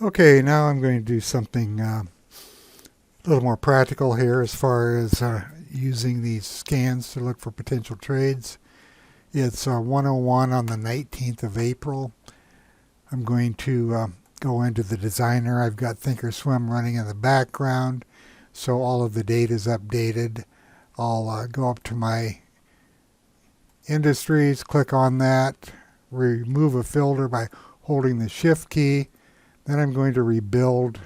Okay, now I'm going to do something a little more practical here as far as using these scans to look for potential trades. It's 101 on the 19th of April. I'm going to go into the designer. I've got Thinkorswim running in the background, so all of the data is updated. I'll go up to my industries, click on that, remove a filter by holding the shift key. Then I'm going to rebuild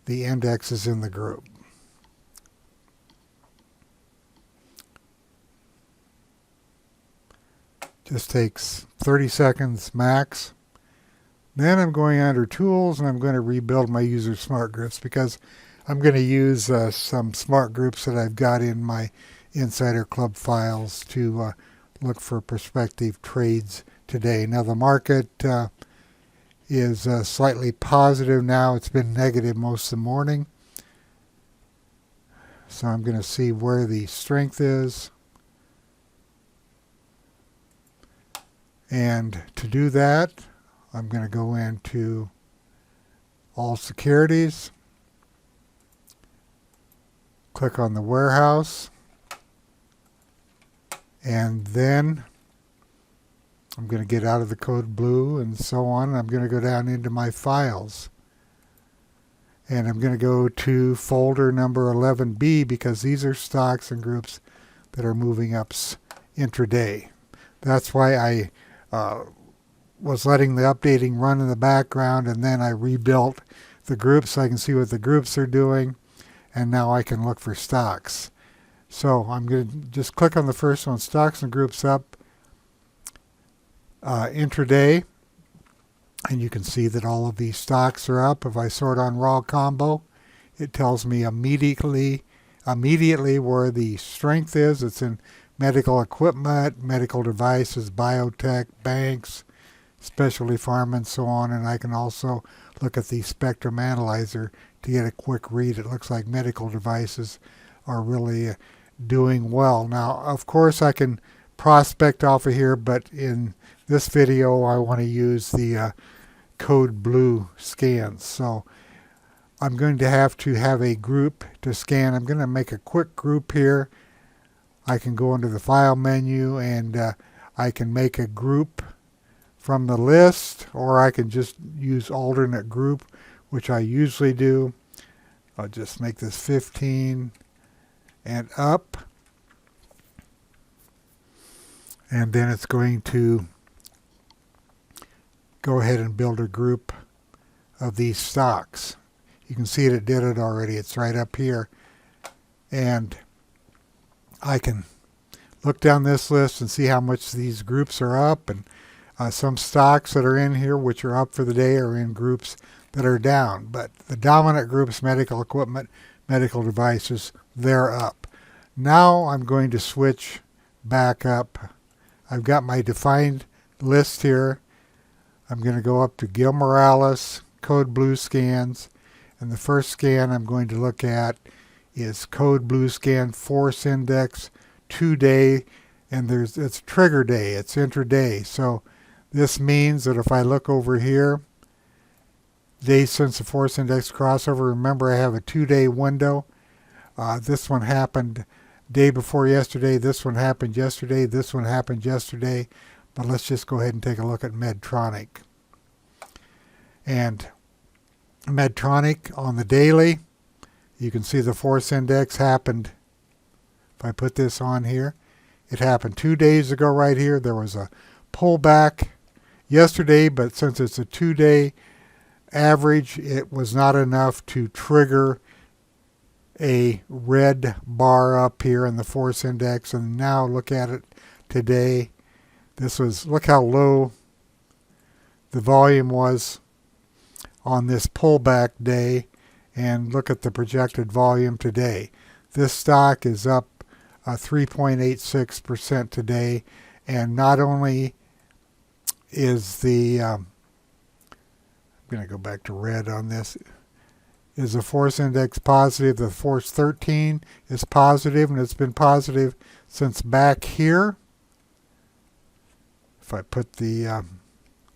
the indexes in the group. Just takes 30 seconds max. Then I'm going under Tools and I'm going to rebuild my user smart groups because I'm going to use some smart groups that I've got in my Insider Club files to look for prospective trades today. Now the market is slightly positive now. It's been negative most of the morning. So I'm going to see where the strength is. And to do that, I'm going to go into All Securities, click on the warehouse, and then I'm going to get out of the code blue and so on. I'm going to go down into my files. And I'm going to go to folder number 11B because these are stocks and groups that are moving up intraday. That's why I was letting the updating run in the background, and then I rebuilt the groups so I can see what the groups are doing, and now I can look for stocks. So I'm going to just click on the first one, stocks and groups up, intraday, and you can see that all of these stocks are up. If I sort on raw combo, it tells me immediately where the strength is. It's in medical equipment, medical devices, biotech, banks, specialty pharma, and so on. And I can also look at the spectrum analyzer to get a quick read. It looks like medical devices are really doing well. Now, of course, I can prospect off of here, but in this video, I want to use the code blue scans. So I'm going to have a group to scan. I'm going to make a quick group here. I can go into the file menu and I can make a group from the list, or I can just use alternate group, which I usually do. I'll just make this 15 and up. And then it's going to go ahead and build a group of these stocks. You can see it did it already. It's right up here. And I can look down this list and see how much these groups are up, and some stocks that are in here which are up for the day are in groups that are down. But the dominant groups, medical equipment, medical devices, they're up. Now I'm going to switch back up. I've got my defined list here. I'm going to go up to Gil Morales, Code Blue Scans, and the first scan I'm going to look at is Code Blue Scan Force Index 2-day, and it's trigger day, it's intraday. So this means that if I look over here, days since the Force Index crossover, remember I have a 2-day window. This one happened day before yesterday, this one happened yesterday, this one happened yesterday, but let's just go ahead and take a look at Medtronic. And Medtronic on the daily, you can see the Force Index happened. If I put this on here, it happened 2 days ago right here. There was a pullback yesterday, but since it's a 2-day average, it was not enough to trigger a red bar up here in the Force Index. And now look at it today. Look how low the volume was on this pullback day, and look at the projected volume today. This stock is up 3.86% today, and not only is I'm going to go back to red on this, is the Force Index positive. The Force 13 is positive, and it's been positive since back here. If I put the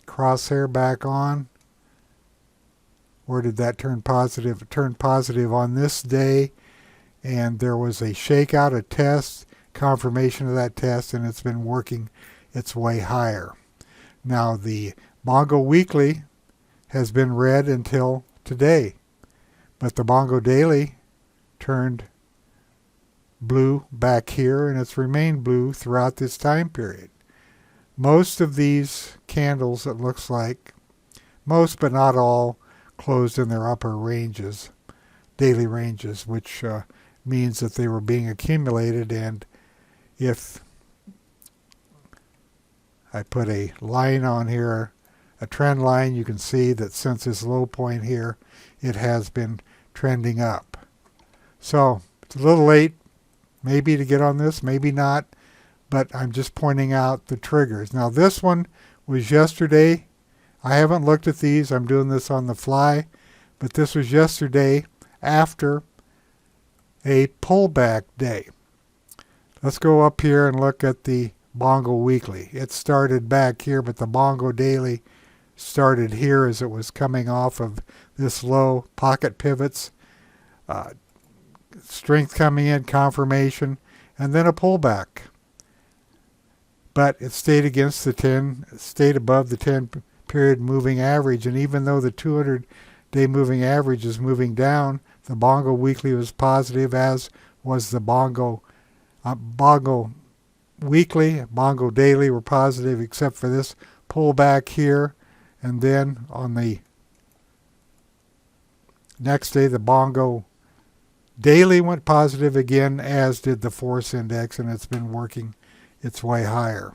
crosshair back on, Where did that turn positive? It turned positive on this day, and there was a shakeout, a test, confirmation of that test, and it's been working its way higher. Now the Bongo Weekly has been red until today, but the Bongo Daily turned blue back here, and it's remained blue throughout this time period. Most of these candles, it looks like, most but not all, closed in their upper ranges, daily ranges, which means that they were being accumulated. And if I put a line on here, a trend line, you can see that since this low point here, it has been trending up. So it's a little late maybe to get on this, maybe not, but I'm just pointing out the triggers. Now this one was yesterday. I haven't looked at these. I'm doing this on the fly, but this was yesterday after a pullback day. Let's go up here and look at the Bongo Weekly. It started back here, but the Bongo Daily started here as it was coming off of this low, pocket pivots, strength coming in, confirmation, and then a pullback. But it stayed against the 10, stayed above the 10 period moving average, and even though the 200-day moving average is moving down, the Bongo Weekly was positive, as was the Bongo Weekly. Bongo Daily were positive, except for this pullback here. And then on the next day, the Bongo Daily went positive again, as did the Force Index, and it's been working its way higher.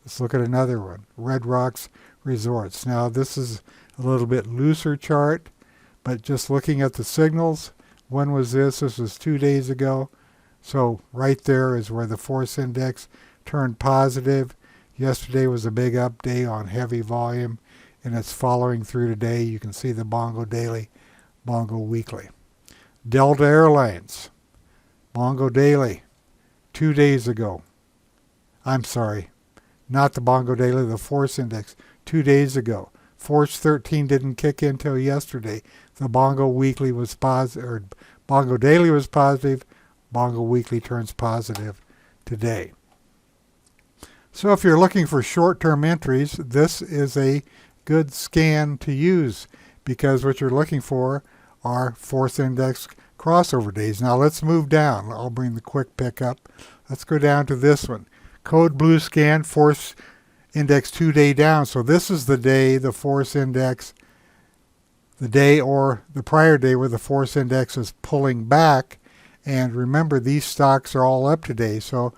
Let's look at another one, Red Rocks Resorts. Now this is a little bit looser chart, but just looking at the signals, when was this? This was 2 days ago. So right there is where the Force Index turned positive. Yesterday was a big up day on heavy volume, and it's following through today. You can see the Bongo Daily, Bongo Weekly. Delta Airlines, Bongo Daily, 2 days ago. I'm sorry, not the Bongo Daily, the Force Index, 2 days ago. Force 13 didn't kick in until yesterday. The Bongo Weekly was positive, or Bongo Daily was positive. Bongo Weekly turns positive today. So if you're looking for short-term entries, this is a good scan to use, because what you're looking for are Force Index crossover days. Now let's move down. I'll bring the quick pick up. Let's go down to this one. Code Blue Scan, Force Index 2-day down. So this is the day the Force Index, the day or the prior day where the Force Index is pulling back. And remember, these stocks are all up today, so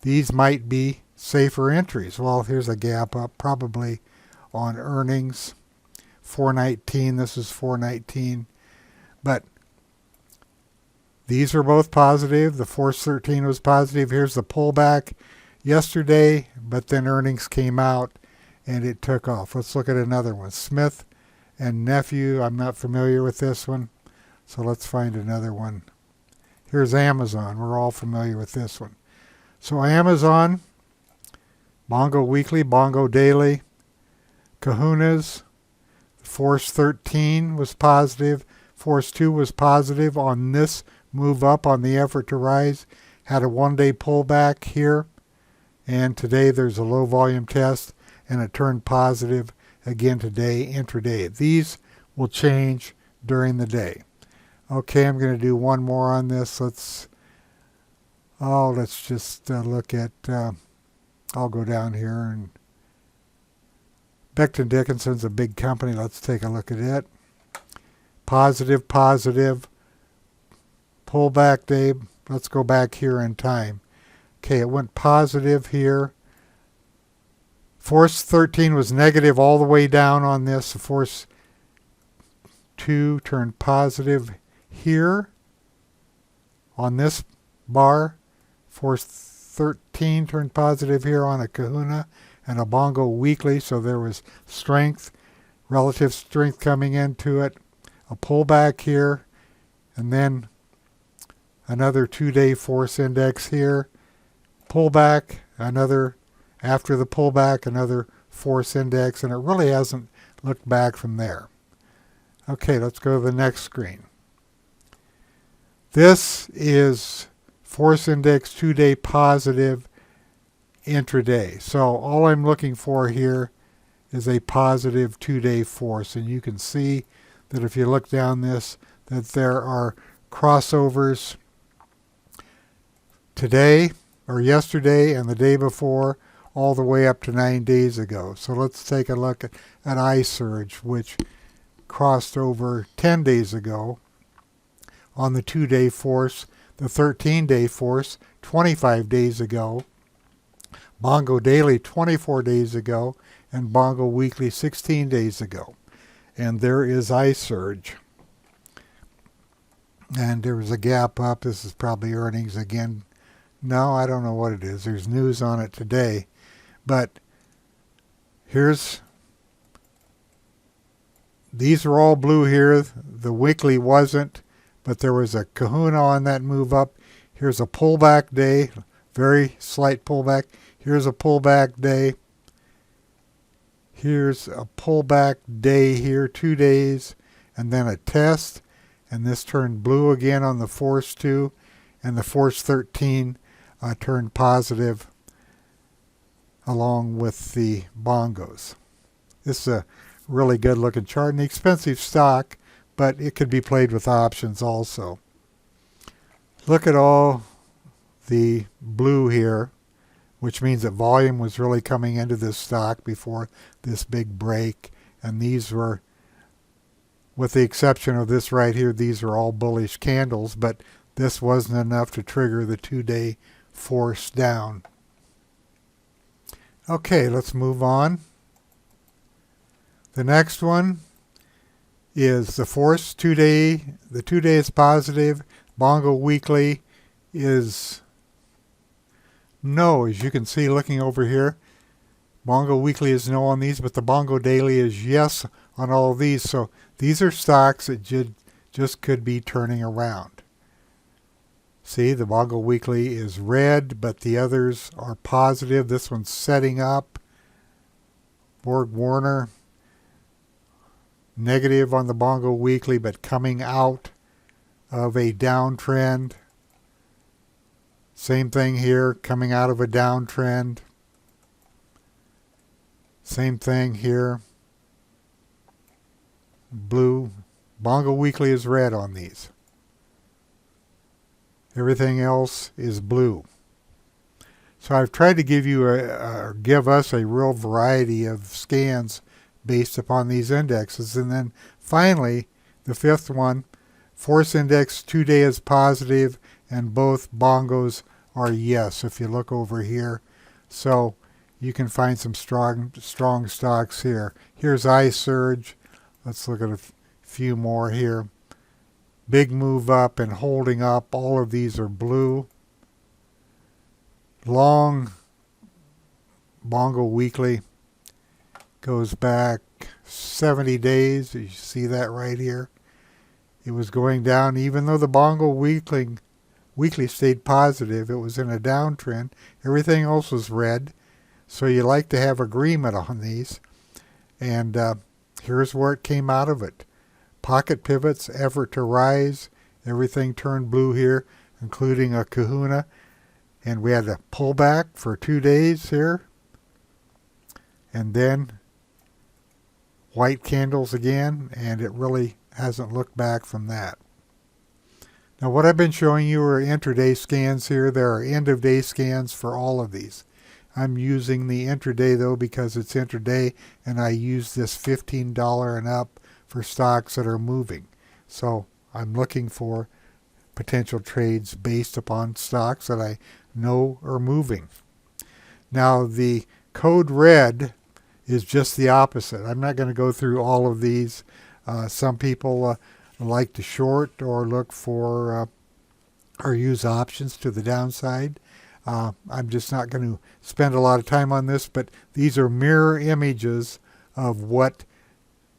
these might be safer entries. Well, here's a gap up, probably on earnings. 419, this is 419. But these are both positive. The Force 13 was positive. Here's the pullback yesterday, but then earnings came out and it took off. Let's look at another one. Smith and Nephew. I'm not familiar with this one, so let's find another one. Here's Amazon. We're all familiar with this one. So Amazon, Bongo Weekly, Bongo Daily, Kahunas, Force 13 was positive. Force 2 was positive on this move up on the effort to rise. Had a 1-day pullback here. And today there's a low volume test, and it turned positive again today, intraday. These will change during the day. Okay, I'm going to do one more on this. Let's just look at, I'll go down here, and Becton Dickinson's a big company. Let's take a look at it. Positive, positive, pullback day. Let's go back here in time. Okay, it went positive here. Force 13 was negative all the way down on this. The Force 2 turned positive here on this bar. Force 13 turned positive here on a Kahuna and a Bongo Weekly, so there was strength, relative strength coming into it. A pullback here, and then another 2-day Force Index here. Pullback, another, after the pullback, another Force Index, and it really hasn't looked back from there. Okay, let's go to the next screen. This is force index 2-day positive intraday. So all I'm looking for here is a positive 2-day force, and you can see that if you look down this, that there are crossovers today or yesterday and the day before, all the way up to 9 days ago. So let's take a look at iSurge, which crossed over 10 days ago on the 2-day force, the 13-day force 25 days ago, Bongo Daily 24 days ago, and Bongo Weekly 16 days ago. And there is iSurge. And there was a gap up. This is probably earnings again. No, I don't know what it is. There's news on it today. But these are all blue here. The weekly wasn't, but there was a kahuna on that move up. Here's a pullback day, very slight pullback. Here's a pullback day. Here's a pullback day here, 2 days, and then a test. And this turned blue again on the Force 2, and the Force 13 turned positive along with the Bongos. This is a really good looking chart, an expensive stock, but it could be played with options also. Look at all the blue here, which means that volume was really coming into this stock before this big break. And these were, with the exception of this right here, these are all bullish candles, but this wasn't enough to trigger the 2-day force down. Okay, let's move on. The next one is the force 2-day. The 2-day is positive. Bongo Weekly is no, as you can see looking over here. Bongo Weekly is no on these, but the Bongo Daily is yes on all of these. So these are stocks that just could be turning around. See, the Bongo Weekly is red, but the others are positive. This one's setting up. Borg Warner, negative on the Bongo Weekly, but coming out of a downtrend. Same thing here, coming out of a downtrend. Same thing here. Blue. Bongo Weekly is red on these. Everything else is blue. So I've tried to give you give us a real variety of scans based upon these indexes. And then finally, the fifth one, Force Index 2-day is positive, and both Bongos are yes, if you look over here. So you can find some strong stocks here. Here's iSurge. Let's look at a few more here. Big move up and holding up. All of these are blue. Long Bongo Weekly goes back 70 days. You see that right here. It was going down even though the Bongo Weekly stayed positive. It was in a downtrend. Everything else was red. So you like to have agreement on these. And here's where it came out of it. Pocket pivots, effort to rise. Everything turned blue here, including a kahuna. And we had a pullback for 2 days here. And then white candles again. And it really hasn't looked back from that. Now what I've been showing you are intraday scans here. There are end of day scans for all of these. I'm using the intraday though because it's intraday, and I use this $15 and up for stocks that are moving. So I'm looking for potential trades based upon stocks that I know are moving. Now the code red is just the opposite. I'm not going to go through all of these. Some people like to short or look for or use options to the downside. I'm just not going to spend a lot of time on this, but these are mirror images of what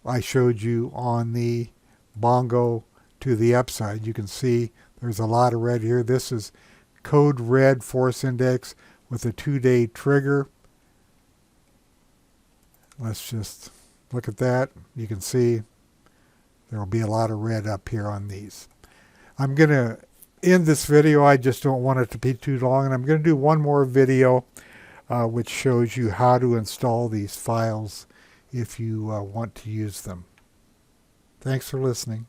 I showed you on the Bongo to the upside. You can see there's a lot of red here. This is code red force index with a 2-day trigger. Let's just look at that. You can see There will be a lot of red up here on these. I'm going to end this video. I just don't want it to be too long, and I'm going to do one more video which shows you how to install these files if you want to use them. Thanks for listening.